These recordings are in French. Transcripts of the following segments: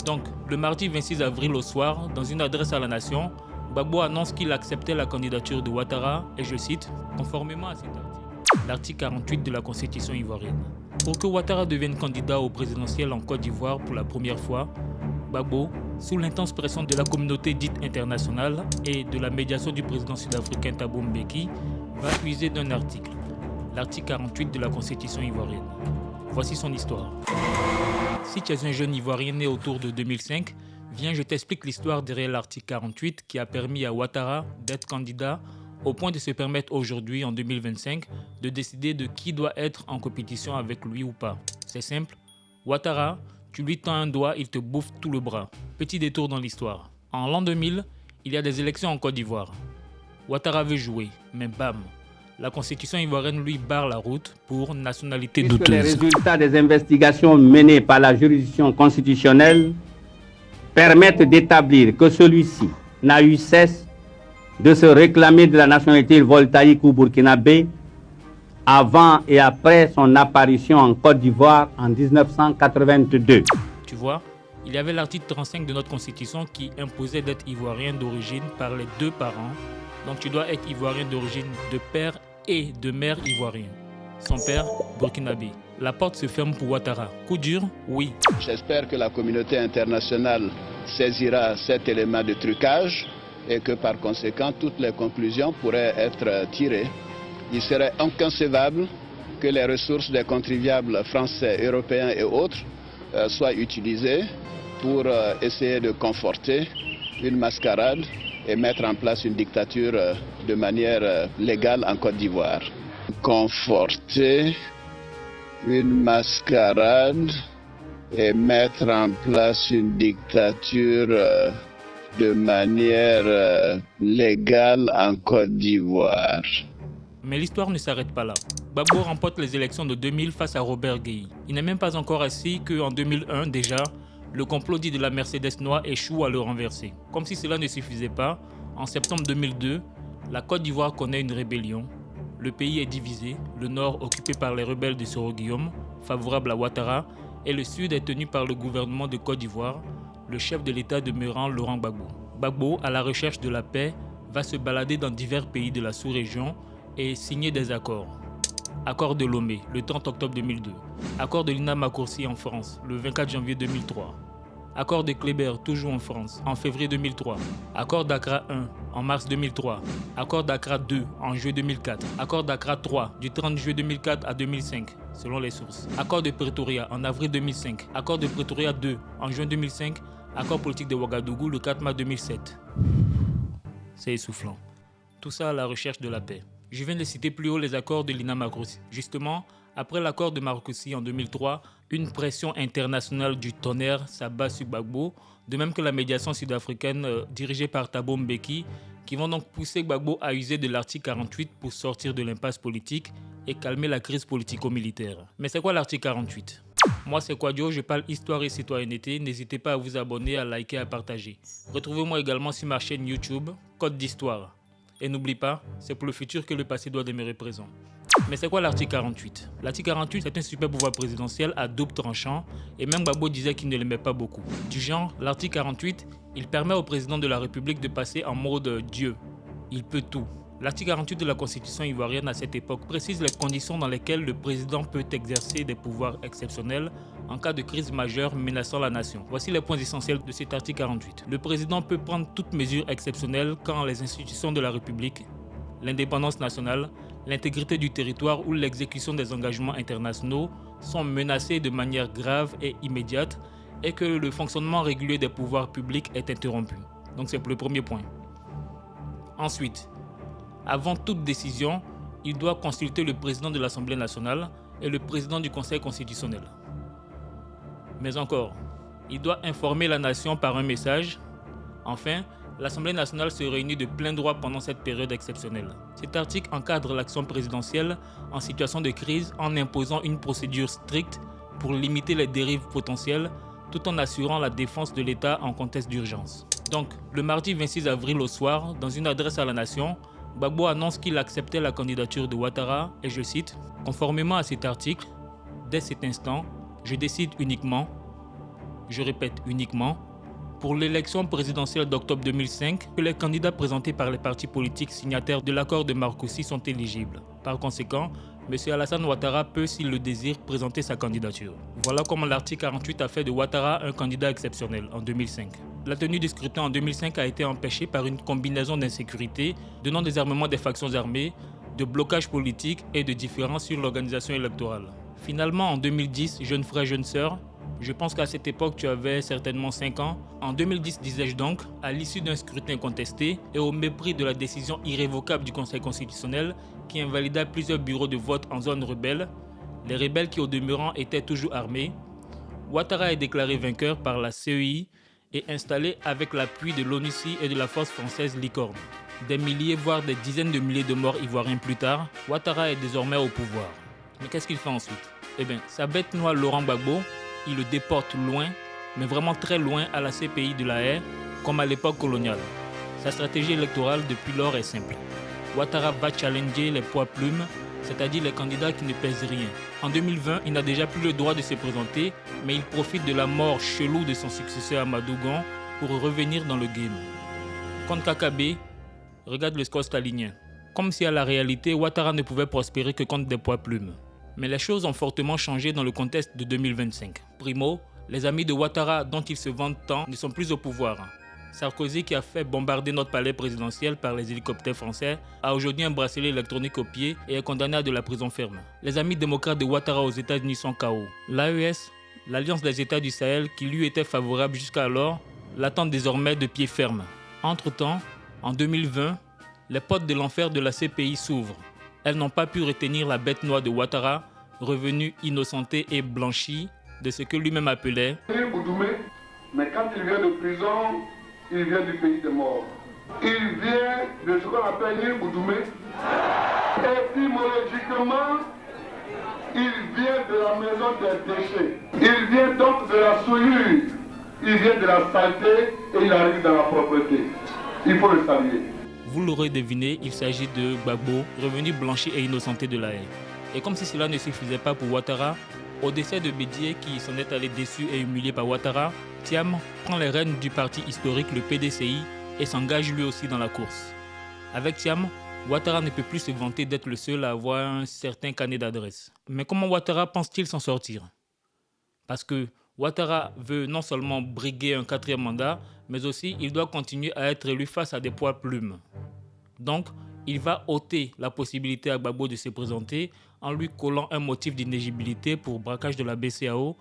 Donc, le mardi 26 avril au soir, dans une adresse à la nation, Gbagbo annonce qu'il acceptait la candidature de Ouattara et je cite, conformément à cet article, l'article 48 de la Constitution ivoirienne. Pour que Ouattara devienne candidat au présidentiel en Côte d'Ivoire pour la première fois, Gbagbo, sous l'intense pression de la communauté dite internationale et de la médiation du président sud-africain Thabo Mbeki, va user d'un article, l'article 48 de la Constitution ivoirienne. Voici son histoire. Si tu es un jeune Ivoirien né autour de 2005, viens, je t'explique l'histoire derrière l'article 48 qui a permis à Ouattara d'être candidat au point de se permettre aujourd'hui, en 2025, de décider de qui doit être en compétition avec lui ou pas. C'est simple, Ouattara, tu lui tends un doigt, il te bouffe tout le bras. Petit détour dans l'histoire. En l'an 2000, il y a des élections en Côte d'Ivoire. Ouattara veut jouer, mais bam, la constitution ivoirienne lui barre la route pour nationalité douteuse. Les résultats des investigations menées par la juridiction constitutionnelle permettent d'établir que celui-ci n'a eu cesse de se réclamer de la nationalité voltaïque ou burkinabé avant et après son apparition en Côte d'Ivoire en 1982. Tu vois, il y avait l'article 35 de notre constitution qui imposait d'être ivoirien d'origine par les deux parents. Donc tu dois être ivoirien d'origine de père et de mère ivoirien. Son père, burkinabé. La porte se ferme pour Ouattara. Coup dur, oui. J'espère que la communauté internationale saisira cet élément de trucage et que par conséquent toutes les conclusions pourraient être tirées. Il serait inconcevable que les ressources des contribuables français, européens et autres soient utilisées pour essayer de conforter une mascarade et mettre en place une dictature de manière légale en Côte d'Ivoire. Conforter une mascarade et mettre en place une dictature de manière légale en Côte d'Ivoire. Mais l'histoire ne s'arrête pas là. Gbagbo remporte les élections de 2000 face à Robert Gueye. Il n'est même pas encore assis qu'en 2001 déjà, le complot dit de la Mercedes noire échoue à le renverser. Comme si cela ne suffisait pas, en septembre 2002, la Côte d'Ivoire connaît une rébellion. Le pays est divisé, le nord occupé par les rebelles de Soro Guillaume, favorables à Ouattara, et le sud est tenu par le gouvernement de Côte d'Ivoire, le chef de l'État demeurant Laurent Gbagbo. Gbagbo, à la recherche de la paix, va se balader dans divers pays de la sous-région et signer des accords. Accord de Lomé, le 30 octobre 2002. Accord de Lina Makoursi en France, le 24 janvier 2003. Accord de Kléber, toujours en France, en février 2003. Accord d'Accra 1, en mars 2003. Accord d'Accra 2, en juillet 2004. Accord d'Accra 3, du 30 juillet 2004 à 2005, selon les sources. Accord de Pretoria, en avril 2005. Accord de Pretoria 2, en juin 2005. Accord politique de Ouagadougou, le 4 mars 2007. C'est essoufflant. Tout ça à la recherche de la paix. Je viens de citer plus haut les accords de Lina Makoursi. Justement, après l'accord de Makoursi en 2003, une pression internationale du tonnerre s'abat sur Gbagbo, de même que la médiation sud-africaine dirigée par Thabo Mbeki, qui vont donc pousser Gbagbo à user de l'article 48 pour sortir de l'impasse politique et calmer la crise politico-militaire. Mais c'est quoi l'article 48 ? Moi c'est Quadio, je parle histoire et citoyenneté, n'hésitez pas à vous abonner, à liker, à partager. Retrouvez-moi également sur ma chaîne YouTube, Code d'Histoire. Et n'oublie pas, c'est pour le futur que le passé doit demeurer présent. Mais c'est quoi l'article 48 ? L'article 48 c'est un super pouvoir présidentiel à double tranchant et même Gbagbo disait qu'il ne l'aimait pas beaucoup. Du genre, l'article 48, il permet au président de la République de passer en mode Dieu. Il peut tout. L'article 48 de la Constitution ivoirienne à cette époque précise les conditions dans lesquelles le président peut exercer des pouvoirs exceptionnels en cas de crise majeure menaçant la nation. Voici les points essentiels de cet article 48. Le président peut prendre toute mesure exceptionnelle quand les institutions de la République, l'indépendance nationale, l'intégrité du territoire ou l'exécution des engagements internationaux sont menacées de manière grave et immédiate et que le fonctionnement régulier des pouvoirs publics est interrompu. Donc c'est pour le premier point. Ensuite, avant toute décision, il doit consulter le président de l'Assemblée nationale et le président du Conseil constitutionnel. Mais encore, il doit informer la nation par un message. Enfin, l'Assemblée nationale se réunit de plein droit pendant cette période exceptionnelle. Cet article encadre l'action présidentielle en situation de crise en imposant une procédure stricte pour limiter les dérives potentielles tout en assurant la défense de l'État en contexte d'urgence. Donc, le mardi 26 avril au soir, dans une adresse à la nation, Gbagbo annonce qu'il acceptait la candidature de Ouattara et je cite « Conformément à cet article, dès cet instant, je décide uniquement, je répète uniquement, pour l'élection présidentielle d'octobre 2005, que les candidats présentés par les partis politiques signataires de l'accord de Marcoussis sont éligibles. Par conséquent, M. Alassane Ouattara peut, s'il le désire, présenter sa candidature. Voilà comment l'article 48 a fait de Ouattara un candidat exceptionnel en 2005. La tenue du scrutin en 2005 a été empêchée par une combinaison d'insécurité, de non-désarmement des factions armées, de blocage politique et de différences sur l'organisation électorale. Finalement, en 2010, jeune frère, jeune sœur, je pense qu'à cette époque, tu avais certainement 5 ans. En 2010, disais-je donc, à l'issue d'un scrutin contesté et au mépris de la décision irrévocable du Conseil constitutionnel qui invalida plusieurs bureaux de vote en zone rebelle, les rebelles qui au demeurant étaient toujours armés, Ouattara est déclaré vainqueur par la CEI et installé avec l'appui de l'ONUCI et de la force française Licorne. Des milliers, voire des dizaines de milliers de morts ivoiriens plus tard, Ouattara est désormais au pouvoir. Mais qu'est-ce qu'il fait ensuite? Eh bien, sa bête noire Laurent Gbagbo, il le déporte loin, mais vraiment très loin à la CPI de la Haye, comme à l'époque coloniale. Sa stratégie électorale depuis lors est simple. Ouattara va challenger les poids plumes, c'est-à-dire les candidats qui ne pèsent rien. En 2020, il n'a déjà plus le droit de se présenter, mais il profite de la mort chelou de son successeur Amadou Gon pour revenir dans le game. Contre Kakabe, regarde le score stalinien. Comme si à la réalité, Ouattara ne pouvait prospérer que contre des poids plumes. Mais les choses ont fortement changé dans le contexte de 2025. Primo, les amis de Ouattara dont il se vante tant ne sont plus au pouvoir. Sarkozy, qui a fait bombarder notre palais présidentiel par les hélicoptères français, a aujourd'hui un bracelet électronique au pied et est condamné à de la prison ferme. Les amis démocrates de Ouattara aux États-Unis sont KO. L'AES, l'Alliance des États du Sahel qui lui était favorable jusqu'alors, l'attend désormais de pied ferme. Entre-temps, en 2020, les portes de l'enfer de la CPI s'ouvrent. Elles n'ont pas pu retenir la bête noire de Ouattara, revenu innocenté et blanchi de ce que lui-même appelait mais quand il vient de prison, il vient du pays des morts. Il vient de ce qu'on appelle l'île Boudoumé. Étymologiquement, il vient de la maison des déchets. Il vient donc de la souillure. Il vient de la saleté et il arrive dans la propreté. Il faut le saluer. Vous l'aurez deviné, il s'agit de Gbagbo, revenu blanchi et innocenté de la Haye. Et comme si cela ne suffisait pas pour Ouattara, au décès de Bédié qui s'en est allé déçu et humilié par Ouattara, Thiam prend les rênes du parti historique, le PDCI, et s'engage lui aussi dans la course. Avec Thiam, Ouattara ne peut plus se vanter d'être le seul à avoir un certain carnet d'adresses. Mais comment Ouattara pense-t-il s'en sortir? Parce que Ouattara veut non seulement briguer un 4e mandat, mais aussi il doit continuer à être élu face à des poids plumes. Donc, il va ôter la possibilité à Gbagbo de se présenter en lui collant un motif d'inéligibilité pour braquage de la BCEAO.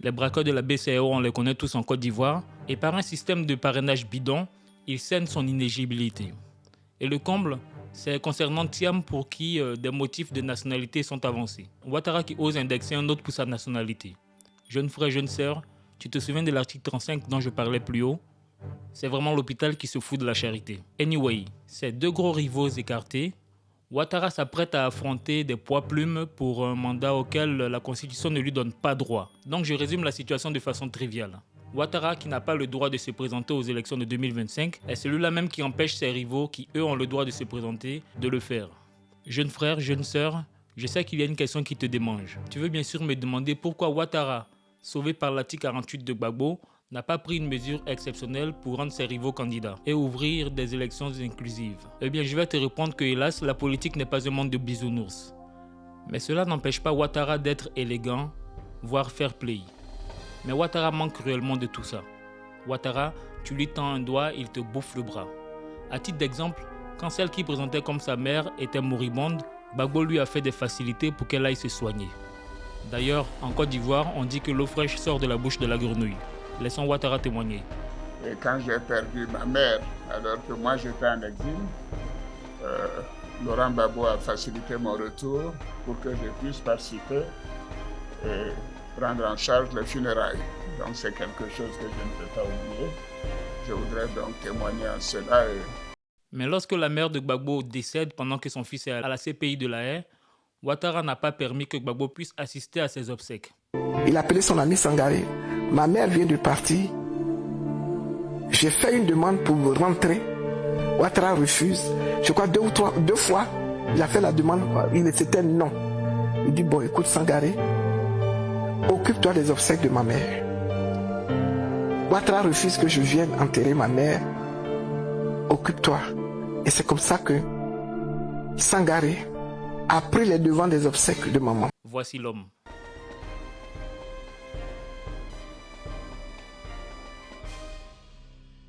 Les braqueurs de la BCEAO, on les connaît tous en Côte d'Ivoire. Et par un système de parrainage bidon, il scène son inéligibilité. Et le comble, c'est concernant Thiam pour qui des motifs de nationalité sont avancés. Ouattara qui ose indexer un autre pour sa nationalité. Jeune frère, jeune sœur, tu te souviens de l'article 35 dont je parlais plus haut? C'est vraiment l'hôpital qui se fout de la charité. Anyway, ces deux gros rivaux écartés, Ouattara s'apprête à affronter des poids plumes pour un mandat auquel la Constitution ne lui donne pas droit. Donc je résume la situation de façon triviale. Ouattara, qui n'a pas le droit de se présenter aux élections de 2025, est celui-là même qui empêche ses rivaux, qui eux ont le droit de se présenter, de le faire. Jeune frère, jeune sœur, je sais qu'il y a une question qui te démange. Tu veux bien sûr me demander pourquoi Ouattara, sauvé par l'article 48 de Gbagbo, n'a pas pris une mesure exceptionnelle pour rendre ses rivaux candidats et ouvrir des élections inclusives. Eh bien, je vais te répondre que hélas, la politique n'est pas un monde de bisounours. Mais cela n'empêche pas Ouattara d'être élégant, voire fair play. Mais Ouattara manque cruellement de tout ça. Ouattara, tu lui tends un doigt, il te bouffe le bras. À titre d'exemple, quand celle qui présentait comme sa mère était moribonde, Gbagbo lui a fait des facilités pour qu'elle aille se soigner. D'ailleurs, en Côte d'Ivoire, on dit que l'eau fraîche sort de la bouche de la grenouille. Laissons Ouattara témoigner. Et quand j'ai perdu ma mère, alors que moi j'étais en exil, Laurent Gbagbo a facilité mon retour pour que je puisse participer et prendre en charge les funérailles. Donc c'est quelque chose que je ne peux pas oublier. Je voudrais donc témoigner en cela. Mais lorsque la mère de Gbagbo décède pendant que son fils est à la CPI de la Haye, Ouattara n'a pas permis que Gbagbo puisse assister à ses obsèques. Il a appelé son ami Sangaré. Ma mère vient de partir. J'ai fait une demande pour rentrer. Ouattara refuse. Je crois 2 fois. Il a fait la demande. C'était non. Il dit bon, écoute Sangaré, occupe-toi des obsèques de ma mère. Ouattara refuse que je vienne enterrer ma mère. Occupe-toi. Et c'est comme ça que Sangaré a pris les devants des obsèques de maman. Voici l'homme.